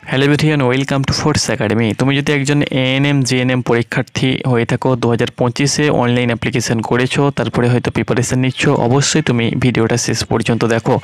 Hello everyone, welcome to force academy. তুমি যদি একজন এএনএম জিএনএম পরীক্ষার্থী হয়ে থাকো, 2025-এ অনলাইন অ্যাপ্লিকেশন করেছো, তারপরে হয়তো প্রিপারেশান নিচ্ছ, অবশ্যই তুমি ভিডিওটা শেষ পর্যন্ত দেখো।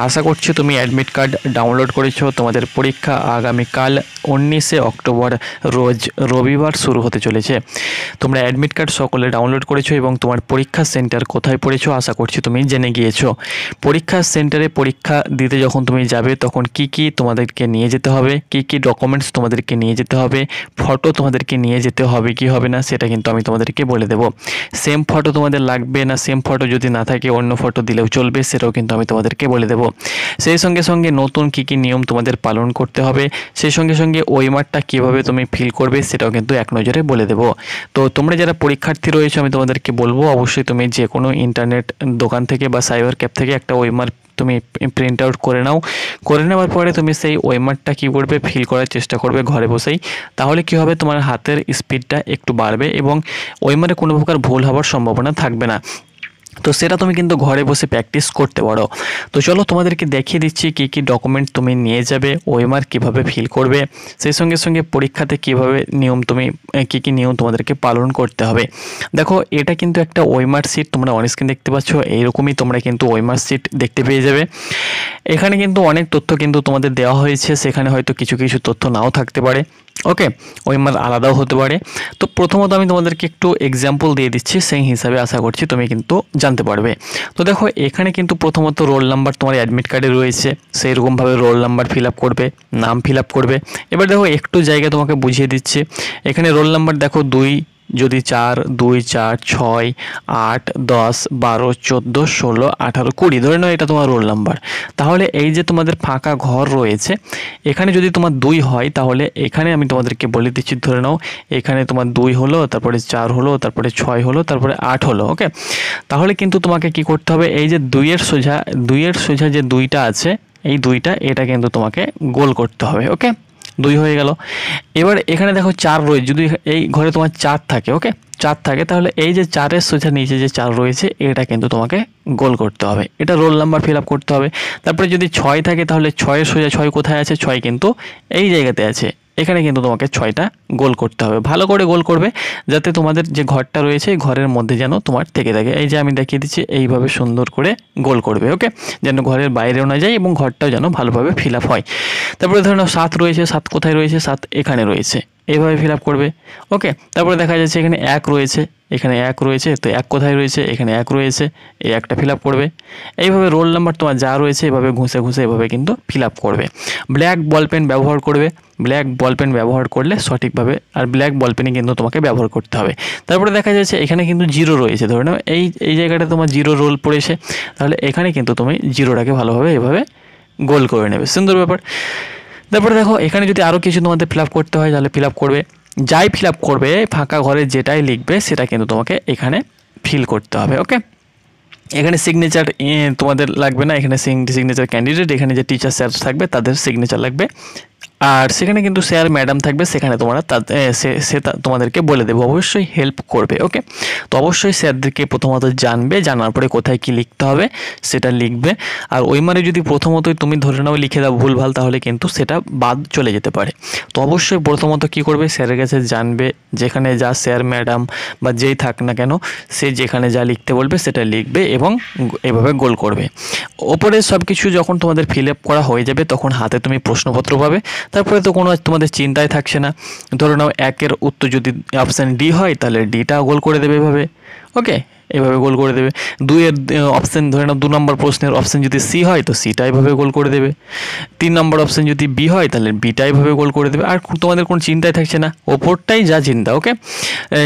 আশা করছি তুমি অ্যাডমিট কার্ড ডাউনলোড করেছো। তোমাদের পরীক্ষা আগামীকাল 19শে অক্টোবর রোজ রবিবার শুরু হতে চলেছে। তোমরা অ্যাডমিট কার্ড সকলে ডাউনলোড করেছো এবং তোমার পরীক্ষা সেন্টার কোথায় পড়েছো আশা করছি তুমি জেনে গিয়েছো। পরীক্ষা সেন্টারে পরীক্ষা দিতে যখন তুমি যাবে তখন কি তোমাদেরকে নিয়ে যেতে হবে, কি ডকুমেন্টস তোমাদেরকে নিয়ে যেতে হবে, ফটো তোমাদেরকে নিয়ে যেতে হবে কি হবে না সেটা কিন্তু আমি তোমাদেরকে বলে দেব। সেম ফটো তোমাদের লাগবে না, সেম ফটো যদি না থাকে অন্য ফটো দিলেও চলবে, সেটাও কিন্তু আমি তোমাদেরকে বলে দেব। সেই সঙ্গে সঙ্গে নতুন কি নিয়ম তোমাদের পালন করতে হবে, সেই সঙ্গে সঙ্গে ওয়েমারটা কীভাবে তুমি ফিল করবে সেটাও কিন্তু এক নজরে বলে দেব। তো তোমরা যারা পরীক্ষার্থী রয়েছে আমি তোমাদেরকে বলবো, অবশ্যই তুমি যে কোনো ইন্টারনেট দোকান থেকে বা সাইবার ক্যাফ থেকে একটা ওয়েমার তুমি প্রিন্ট আউট করে নাও। করে নেওয়ার পরে তুমি সেই ওয়েমারটা কী করবে, ফিল করার চেষ্টা করবে ঘরে বসেই। তাহলে কী হবে, তোমার হাতের স্পিডটা একটু বাড়বে এবং ওয়েমারে কোনো প্রকার ভুল হওয়ার সম্ভাবনা থাকবে না। তো সেটা তুমি কিন্তু ঘরে বসে প্র্যাকটিস করতে পারো। তো চলো তোমাদেরকে দেখিয়ে দিচ্ছি কি ডকুমেন্ট তুমি নিয়ে যাবে, ওএমআর কিভাবে ফিল করবে, সেই সঙ্গে সঙ্গে পরীক্ষাতে কিভাবে নিয়ম তুমি কি নিয়ম তোমাদেরকে পালন করতে হবে। দেখো, এটা কিন্তু একটা ওএমআর শিট, তোমরা অন স্ক্রিন দেখতে পাচ্ছ, এইরকমই তোমরা কিন্তু ওএমআর শিট দেখতে পেয়ে যাবে। এখানে কিন্তু অনেক তথ্য কিন্তু তোমাদের দেওয়া হয়েছে, সেখানে হয়তো কিছু তথ্য নাও থাকতে পারে। ওকে, ওএমআর আলাদাও হতে পারে। তো প্রথমত আমি তোমাদেরকে একটু এক্সাম্পল দিয়ে দিচ্ছি, সেই হিসাবে আশা করছি তুমি কিন্তু জানতে পারবে। তো দেখো, এখানে কিন্তু প্রথমত রোল নাম্বার তোমার অ্যাডমিট কার্ডে রয়েছে, সেই রকমভাবে রোল নাম্বার ফিল আপ করবে, নাম ফিল আপ করবে। এবার দেখো একটু জায়গা তোমাকে বুঝিয়ে দিচ্ছি। এখানে রোল নাম্বার দেখো 2, যদি 4, 2, 4, 6, 8, 10, 12, 14, 16, 18, 20 ধরে নাও এটা তোমার রোল নাম্বার। তাহলে এই যে তোমাদের ফাঁকা ঘর রয়েছে, এখানে যদি তোমার 2 হয় তাহলে এখানে আমি তোমাদেরকে বলে দিচ্ছি, ধরে নাও এখানে তোমার 2 হলো, তারপরে 4 হলো, তারপরে 6 হলো, তারপরে 8 হলো। ওকে, তাহলে কিন্তু তোমাকে কি করতে হবে, এই যে 2-এর সোজা যে 2টা আছে, এই 2টা এটা কিন্তু তোমাকে গোল করতে হবে। ওকে, 2 হয়ে গেল। এবার এখানে দেখো 4 রয়েছে, যদি এই ঘরে তোমার 4 থাকে, ওকে 4 থাকে, তাহলে এই যে 4-এর সোজা নিচে যে 4 রয়েছে এটা কিন্তু তোমাকে গোল করতে হবে, এটা রোল নাম্বার ফিল আপ করতে হবে। তারপরে যদি 6 থাকে তাহলে 6-এর সোজা 6 কোথায় আছে, 6 কিন্তু এই জায়গাতে আছে, এখানে কিন্তু তোমাকে 6টা গোল করতে হবে। ভালো করে গোল করবে যাতে তোমাদের যে ঘরটা রয়েছে এই ঘরের মধ্যে যেন তোমার থেকে থাকে। এই যে আমি দেখিয়ে দিচ্ছি, এইভাবে সুন্দর করে গোল করবে। ওকে, যেন ঘরের বাইরেও না যায় এবং ঘরটাও যেন ভালোভাবে ফিল আপ হয়। তারপরে ধরো 7 রয়েছে, 7 কোথায় রয়েছে, 7 এখানে রয়েছে, এইভাবে ফিল আপ করবে। ওকে, তারপরে দেখা যাচ্ছে এখানে 1 রয়েছে, এখানে 1 রয়েছে, তো 1 কোথায় রয়েছে, এখানে 1 রয়েছে, এই একটা ফিল আপ করবে। এইভাবে রোল নাম্বার তোমার যা রয়েছে এভাবে ঘুষে এভাবে কিন্তু ফিল আপ করবে। ব্ল্যাক বল পেন ব্যবহার করবে, ব্ল্যাক বল পেন ব্যবহার করলে সঠিকভাবে, আর ব্ল্যাক বল পেনই কিন্তু তোমাকে ব্যবহার করতে হবে। তারপরে দেখা যাচ্ছে এখানে কিন্তু 0 রয়েছে, ধরে নাও এই জায়গাটা তোমার 0 রোল পড়েছে, তাহলে এখানে কিন্তু তুমি 0টাকে ভালোভাবে এভাবে গোল করে নেবে। সুন্দর ব্যাপার। তারপরে দেখো এখানে যদি আরও কিছু তোমাদের ফিল আপ করতে হয় তাহলে ফিল আপ করবে, যাই ফিল আপ করবে ফাঁকা ঘরে যেটাই লিখবে সেটা কিন্তু তোমাকে এখানে ফিল করতে হবে। ওকে, এখানে সিগনেচার তোমাদের লাগবে না, এখানে সিগনেচার ক্যান্ডিডেট, এখানে যে টিচার স্যার থাকবে তাদের সিগনেচার লাগবে। আর সেখানে কিন্তু স্যার ম্যাডাম থাকবে, সেখানে তোমরা সে তোমাদেরকে বলে দেবে, অবশ্যই হেল্প করবে। ওকে, তো অবশ্যই স্যারদেরকে প্রথমত জানবে, জানার পরে কোথায় কি লিখতে হবে সেটা লিখবে। আর ওইমারে যদি প্রথমতই তুমি ধরে নাও লিখে দাও ভুলভাল, তাহলে কিন্তু সেটা বাদ চলে যেতে পারে। তো অবশ্যই প্রথমত কি করবে, স্যারের কাছে জানবে, যেখানে যা স্যার ম্যাডাম বা যেই থাক না কেন সে যেখানে যা লিখতে বলবে সেটা লিখবে এবং এভাবে গোল করবে। ওপরে সব কিছু যখন তোমাদের ফিল আপ করা হয়ে যাবে তখন হাতে তুমি প্রশ্নপত্র পাবে। তারপরে তো কোনো তোমাদের চিন্তায় থাকছে না। ধরে নাও 1-এর উত্তর যদি অপশান ডি হয় তাহলে ডিটা গোল করে দেবে এভাবে। ওকে, এভাবে গোল করে দেবে। 2-এর অপশান, ধরে নাও 2 নম্বর প্রশ্নের অপশান যদি সি হয় তো সিটা এভাবে গোল করে দেবে। 3 নম্বর অপশান যদি বি হয় তাহলে বিটা এভাবে গোল করে দেবে। আর তোমাদের কোনো চিন্তায় থাকছে না, ওপরটাই যা চিন্তা। ওকে,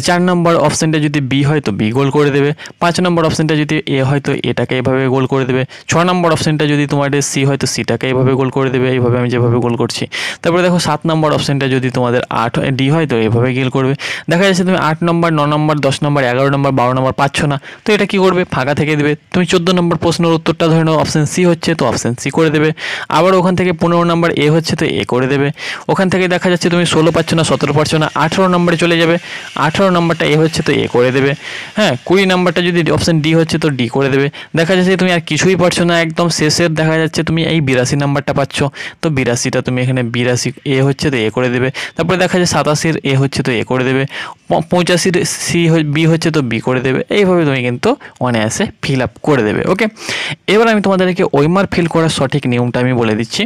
4 নম্বর অপশানটা যদি বি হয় তো বি গোল করে দেবে। 5 নম্বর অপশানটা যদি এ হয় তো এটাকে এভাবে গোল করে দেবে। 6 নম্বর অপশানটা যদি তোমাদের সি হয় তো সিটাকে এভাবে গোল করে দেবে, এইভাবে আমি যেভাবে গোল করছি। তারপরে দেখো 7 নম্বর অপশানটা যদি তোমাদের 8 ডি হয় তো এভাবে গোল করবে। দেখা যাচ্ছে তুমি 8 নম্বর, 9 নম্বর, 10 নম্বর, 11 নম্বর, 12 নম্বর পাচ্ছ না, না, তো এটা কি করবে, ফাঁকা থেকে দেবে। তুমি 14 নম্বর প্রশ্নের উত্তরটা ধরে নাও অপশন সি হচ্ছে, তো অপশন সি করে দেবে। আবার ওখান থেকে 15 নম্বর এ হচ্ছে, তো এ করে দেবে। ওখান থেকে দেখা যাচ্ছে তুমি 16 পাচ্ছ না, 17 পাচ্ছ না, 18 নম্বরে চলে যাবে। 18 নম্বরটা এ হচ্ছে, তো এ করে দেবে। হ্যাঁ, 20 নম্বরটা যদি অপশন ডি হচ্ছে, তো ডি করে দেবে। দেখা যাচ্ছে তুমি আর কিছুই পারছো না, একদম শেষের দেখা যাচ্ছে তুমি এই 82 নাম্বারটা পাচ্ছ, তো 82টা তুমি এখানে 82 এ হচ্ছে, তো এ করে দেবে। তারপরে দেখা যাচ্ছে 87 এ হচ্ছে, তো এ করে দেবে। 85 সি বি হচ্ছে, তো বি করে দেবে। এইভাবে তুমি কিন্তু অনায়াসে ফিল আপ করে দেবে। ওকে, এবার আমি তোমাদেরকে ওএমআর ফিল করার সঠিক নিয়মটা আমি বলে দিচ্ছি।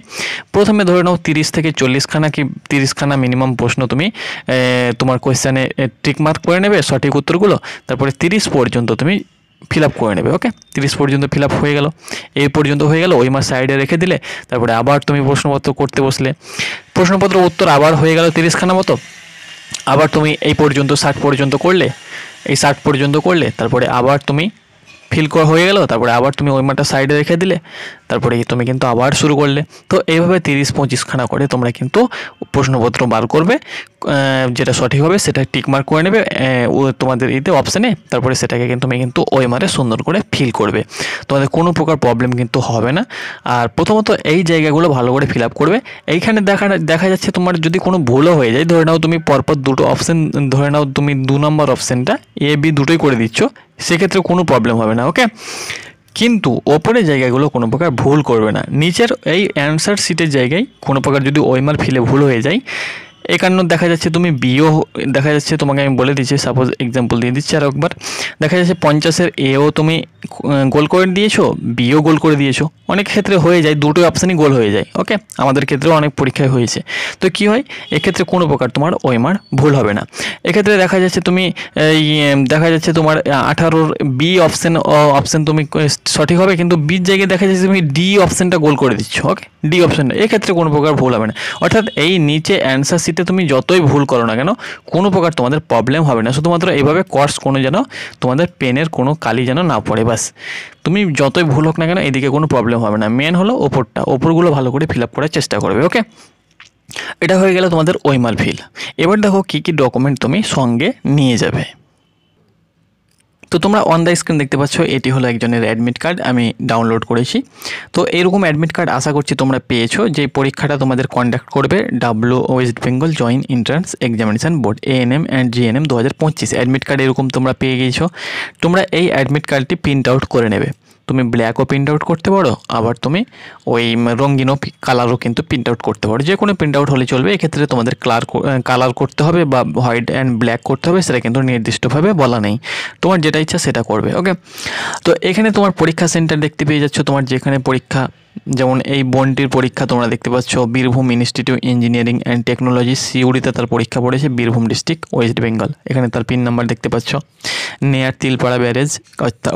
প্রথমে ধরে নাও 30 থেকে 40 খানা কি 30 খানা মিনিমাম প্রশ্ন তুমি তোমার কোয়েশ্চেনে টিক মার্ক করে নেবে সঠিক উত্তরগুলো। তারপরে 30 পর্যন্ত তুমি ফিল আপ করে নেবে। ওকে, 30 পর্যন্ত ফিল আপ হয়ে গেল, এই পর্যন্ত হয়ে গেল, ওএমআর সাইডে রেখে দিলে। তারপরে আবার তুমি প্রশ্নপত্র করতে বসলে, প্রশ্নপত্র উত্তর আবার হয়ে গেল 30 খানা মতো। আবার তুমি এই পর্যন্ত 60 পর্যন্ত করলে, এই 60 পর্যন্ত করলে, তারপরে আবার তুমি ফিল করা হয়ে গেল। তারপরে আবার তুমি ওএমআরটা সাইডে রেখে দিলে, তারপরে তুমি কিন্তু আবার শুরু করলে। তো এইভাবে 30-25 খানা করে তোমরা কিন্তু প্রশ্নপত্র বার করবে, যেটা সঠিক হবে সেটা টিক মার্ক করে নেবে তোমাদের এতে অপশানে। তারপরে সেটাকে কিন্তু তুমি কিন্তু ওএমআরে সুন্দর করে ফিল করবে, তোমাদের কোনো প্রকার প্রবলেম কিন্তু হবে না। আর প্রথমত এই জায়গাগুলো ভালো করে ফিল আপ করবে। এইখানে দেখা যাচ্ছে তোমার যদি কোনো ভুলও হয়ে যায়, ধরে নাও তুমি পরপর দুটো অপশান, ধরে নাও তুমি 2 নম্বর অপশানটা এ বি দুটোই করে দিচ্ছ, সেক্ষেত্রে কোনো প্রবলেম হবে না। ওকে, কিন্তু ওপরের জায়গাগুলো কোনো প্রকার ভুল করবে না। নিচের এই অ্যান্সার শিটের জায়গায় কোনো প্রকার যদি ওএমআর ফিলে ভুল হয়ে যায়, এই কারণে দেখা যাচ্ছে তুমি বিও, দেখা যাচ্ছে তোমাকে আমি বলে দিচ্ছি, সাপোজ এক্সাম্পল দিয়ে দিচ্ছি আর একবার। দেখা যাচ্ছে 50-এর এও তুমি গোল করে দিয়েছো, বিও গোল করে দিয়েছো। অনেক ক্ষেত্রে হয়ে যায় দুটো অপশানই গোল হয়ে যায়। ওকে, আমাদের ক্ষেত্রেও অনেক পরীক্ষায় হয়েছে। তো কি হয়, এক্ষেত্রে কোনো প্রকার তোমার ওএমআর ভুল হবে না। এক্ষেত্রে দেখা যাচ্ছে তুমি দেখা যাচ্ছে তোমার 18-র বি অপশান তুমি সঠিক হবে, কিন্তু বির জায়গায় দেখা যাচ্ছে তুমি ডি অপশানটা গোল করে দিচ্ছ। ওকে, ডি অপশানটা, এক্ষেত্রে কোনো প্রকার ভুল হবে না। অর্থাৎ এই নিচে অ্যান্সার শিটে তুমি যতই ভুল করো না কেন, কোনো প্রকার তোমাদের প্রবলেম হবে না। শুধুমাত্র এইভাবে কর্স কোনো যেন তোমাদের পেনের কোনো কালি যেন না পড়ে, বাস। তুমি যতই ভুল হোক না কেন, এদিকে কোনো প্রবলেম হবে না। মেন হলো ওপরগুলো ভালো করে ফিল আপ করার চেষ্টা করবে। ওকে, এটা হয়ে গেল তোমাদের ওএমআর ফিল। এবার দেখো কী কী ডকুমেন্ট তুমি সঙ্গে নিয়ে যাবে। তো তোমরা অন দ্য স্ক্রিন দেখতে পাচ্ছ, এটি হলো একজনের অ্যাডমিট কার্ড, আমি ডাউনলোড করেছি। তো এরকম অ্যাডমিট কার্ড আশা করছি তোমরা পেয়েছো, যে পরীক্ষাটা তোমাদের কন্ডাক্ট করবে West Bengal joint entrance examination board ANM and GNM 2025। Admit card এরকম তোমরা পেয়ে গিয়েছো। তোমরা এই অ্যাডমিট কার্ডটি প্রিন্ট আউট করে নেবে। তুমি ব্ল্যাকও প্রিন্ট আউট করতে পারো, আবার তুমি ওই রঙিনও কালারও কিন্তু প্রিন্ট আউট করতে পারো। যে কোনো প্রিন্ট আউট হলে চলবে। এক্ষেত্রে তোমাদের কালার করতে হবে বা হোয়াইট অ্যান্ড ব্ল্যাক করতে হবে, সেটা কিন্তু নির্দিষ্টভাবে বলা নেই। তোমার যেটা ইচ্ছা সেটা করবে। ওকে, তো এখানে তোমার পরীক্ষা সেন্টার দেখতে পেয়ে যাচ্ছ, তোমার যেখানে পরীক্ষা, যেমন এই বোনটির পরীক্ষা তোমরা দেখতে পাচ্ছ Birbhum institute engineering and technology সিউড়িতে তার পরীক্ষা পড়েছে, বীরভূম ডিস্ট্রিক্ট ওয়েস্ট বেঙ্গল। এখানে তার পিন নাম্বার দেখতে পাচ্ছ। নেয়ার তিলপাড়া ব্যারেজ,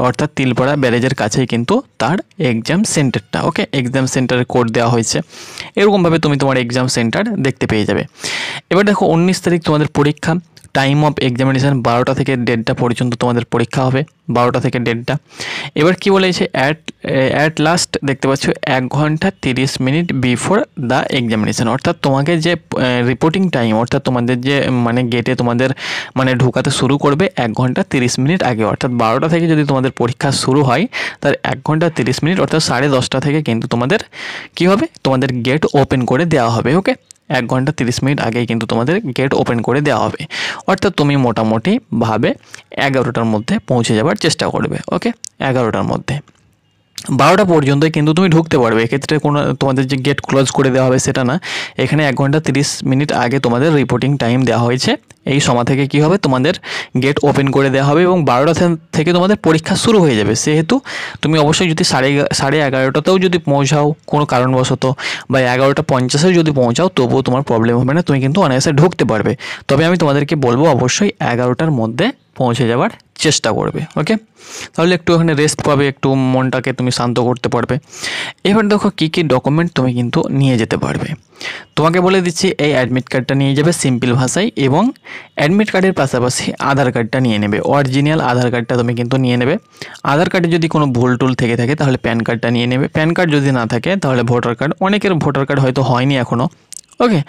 অর্থাৎ তিলপাড়া ব্যারেজের কাছেই কিন্তু তার এক্সাম সেন্টারটা। ওকে, এক্সাম সেন্টারের কোড দেওয়া হয়েছে। এরকমভাবে তুমি তোমার এক্সাম সেন্টার দেখতে পেয়ে যাবে। এবার দেখো 19 তারিখ তোমাদের পরীক্ষা। টাইম অফ এক্সামিনেশান 12টা থেকে 1:30 পর্যন্ত তোমাদের পরীক্ষা হবে, 12টা থেকে 1:30। এবার কি বলেছে, অ্যাট লাস্ট দেখতে পাচ্ছ 1 ঘন্টা 30 মিনিট বিফোর দ্য এক্সামিনেশান। অর্থাৎ তোমাকে যে রিপোর্টিং টাইম, অর্থাৎ তোমাদের যে মানে গেটে তোমাদের মানে ঢোকাতে শুরু করবে 1 ঘন্টা 30 মিনিট আগে। অর্থাৎ 12টা থেকে যদি তোমাদের পরীক্ষা শুরু হয়, তার 1 ঘন্টা 30 মিনিট অর্থাৎ 10:30 থেকে কিন্তু তোমাদের কী হবে, তোমাদের গেট ওপেন করে দেওয়া হবে। ওকে, 1 ঘন্টা 30 মিনিট আগেই কিন্তু তোমাদের গেট ওপেন করে দেওয়া হবে। অর্থাৎ তুমি মোটামুটিভাবে 11টার মধ্যে পৌঁছে যাওয়ার চেষ্টা করবে। ওকে, 11টার মধ্যে। 12টা পর্যন্তই কিন্তু তুমি ঢুকতে পারবে। এক্ষেত্রে কোনো তোমাদের যে গেট ক্লোজ করে দেওয়া হবে সেটা না। এখানে 1 ঘন্টা 30 মিনিট আগে তোমাদের রিপোর্টিং টাইম দেওয়া হয়েছে। এই সময় থেকে কি হবে, তোমাদের গেট ওপেন করে দেওয়া হবে এবং 12টা থেকে তোমাদের পরীক্ষা শুরু হয়ে যাবে। সেহেতু তুমি অবশ্যই যদি 11:30টাতেও যদি পৌঁছাও কোনো কারণবশত, বা 11:50-এও যদি পৌঁছাও, তবুও তোমার প্রবলেম হবে না, তুমি কিন্তু অনায়াসে ঢুকতে পারবে। তবে আমি তোমাদেরকে বলবো অবশ্যই 11টার মধ্যে পৌঁছে যাওয়ার চেষ্টা করবে। ওকে, তাহলে একটু ওখানে রেস্ট পাবে, একটু মনটাকে তুমি শান্ত করতে পারবে। এবার দেখো কী কী ডকুমেন্ট তুমি কিন্তু নিয়ে যেতে পারবে। তোমাকে বলে দিচ্ছি, এই অ্যাডমিট কার্ডটা নিয়ে যাবে সিম্পল ভাষায়, এবং অ্যাডমিট কার্ডের পাশাপাশি আধার কার্ডটা নিয়ে নেবে। অরিজিনাল আধার কার্ডটা তুমি কিন্তু নিয়ে নেবে। আধার কার্ডে যদি কোনো ভুল টুল থেকে থাকে তাহলে প্যান কার্ডটা নিয়ে নেবে। প্যান কার্ড যদি না থাকে তাহলে ভোটার কার্ড। অনেকের ভোটার কার্ড হয়তো হয়নি এখনও। ওকে,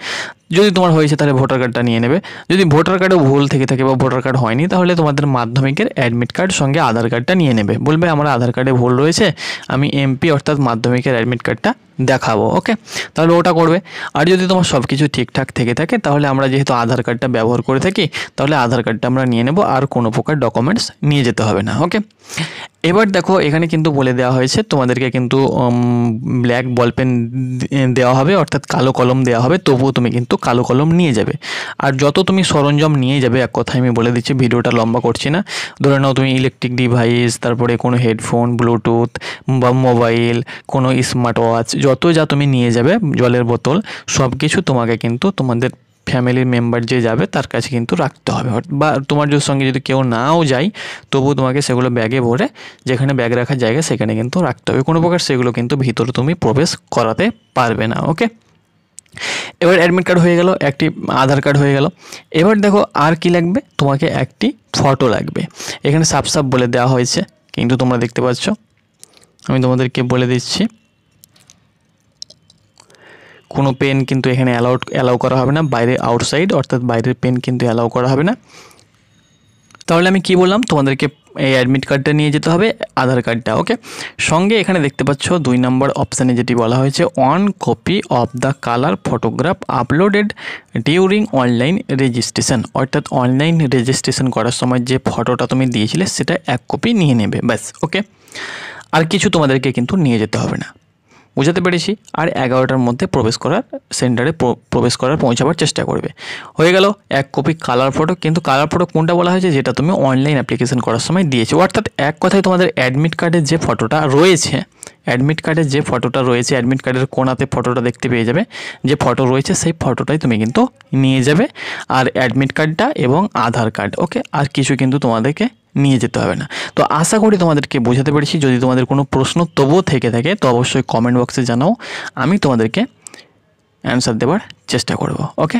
যদি তোমার হয়েছে তাহলে ভোটার কার্ডটা নিয়ে নেবে। যদি ভোটার কার্ডেও ভুল থেকে থাকে বা ভোটার কার্ড হয়নি তাহলে তোমাদের মাধ্যমিকের অ্যাডমিট কার্ড সঙ্গে আধার কার্ডটা নিয়ে নেবে। বলবে আমার আধার কার্ডে ভুল রয়েছে, আমি এমপি অর্থাৎ মাধ্যমিকের অ্যাডমিট কার্ডটা দেখাবো। ওকে, তাহলে ওটা করবে। আর যদি তোমার সব কিছু ঠিকঠাক থেকে থাকে তাহলে আমরা যেহেতু আধার কার্ডটা ব্যবহার করে থাকি তাহলে আধার কার্ডটা আমরা নিয়ে নেব, আর কোনো প্রকার ডকুমেন্টস নিয়ে যেতে হবে না। ওকে, এবার দেখো এখানে কিন্তু বলে দেওয়া হয়েছে তোমাদেরকে কিন্তু ব্ল্যাক বলপেন দেওয়া হবে অর্থাৎ কালো কলম দেওয়া হবে, তবুও তুমি কিন্তু কালো কলম নিয়ে যাবে। আর যত তুমি সরঞ্জাম নিয়ে যাবে, এক কথায় আমি বলে দিচ্ছি, ভিডিওটা লম্বা করছি না, ধরে নাও তুমি ইলেকট্রিক ডিভাইস, তারপরে কোনো হেডফোন, ব্লুটুথ বা মোবাইল, কোনো স্মার্ট ওয়াচ, যত যা তুমি নিয়ে যাবে, জলের বোতল, সব কিছু তোমাকে কিন্তু তোমাদের ফ্যামিলির মেম্বার যে যাবে তার কাছে কিন্তু রাখতে হবে। বা তোমার সঙ্গে যদি কেউ নাও যায় তবুও তোমাকে সেগুলো ব্যাগে ভরে যেখানে ব্যাগ রাখার জায়গা সেখানে কিন্তু রাখতে হবে। কোনো প্রকার সেগুলো কিন্তু ভিতরে তুমি প্রবেশ করাতে পারবে না। ওকে, এবার অ্যাডমিট কার্ড হয়ে গেল, একটি আধার কার্ড হয়ে গেল। এবার দেখো আর কি লাগবে, তোমাকে একটি ফটো লাগবে। এখানে সাফ সাফ বলে দেওয়া হয়েছে, কিন্তু তোমরা দেখতে পাচ্ছ, আমি তোমাদেরকে বলে দিচ্ছি, কোনো পেন কিন্তু এখানে অ্যালাউ করা হবে না, বাইরে আউটসাইড অর্থাৎ বাইরের পেন কিন্তু অ্যালাউ করা হবে না। তাহলে আমি কি বললাম, তোমাদেরকে এই অ্যাডমিট কার্ডটা নিয়ে যেতে হবে, আধার কার্ডটা। ওকে, সঙ্গে এখানে দেখতে পাচ্ছ 2 নম্বর অপশানে যেটি বলা হয়েছে, 1 copy of the colour photograph uploaded during online registration, অর্থাৎ অনলাইন রেজিস্ট্রেশন করার সময় যে ফটোটা তুমি দিয়েছিলে সেটা 1 কপি নিয়ে নেবে, ব্যাস। ওকে, আর কিছু তোমাদেরকে কিন্তু নিয়ে যেতে হবে না, বুঝাতে পেরেছি। আর 11টার মধ্যে প্রবেশ করার সেন্টারে পৌঁছাবার চেষ্টা করবে। হয়ে গেল 1 কপি কালার ফটো। কিন্তু কালার ফটো কোনটা বলা হয়েছে, যেটা তুমি অনলাইন অ্যাপ্লিকেশন করার সময় দিয়েছো, অর্থাৎ এক কথায় তোমাদের অ্যাডমিট কার্ডের যে ফটোটা রয়েছে, অ্যাডমিট কার্ডের কোণাতে ফটোটা দেখতে পেয়ে যাবে, যে ফটো রয়েছে সেই ফটোটাই তুমি কিন্তু নিয়ে যাবে, আর অ্যাডমিট কার্ডটা এবং আধার কার্ড। ওকে, আর কিছু কিন্তু তোমাদেরকে নিয়ে যেতে হবে না। তো আশা করি তোমাদেরকে বোঝাতে পেরেছি। যদি তোমাদের কোনো প্রশ্ন তবুও থেকে থাকে তো অবশ্যই কমেন্ট বক্সে জানাও, আমি তোমাদেরকে অ্যান্সার দেওয়ার চেষ্টা করব। ওকে।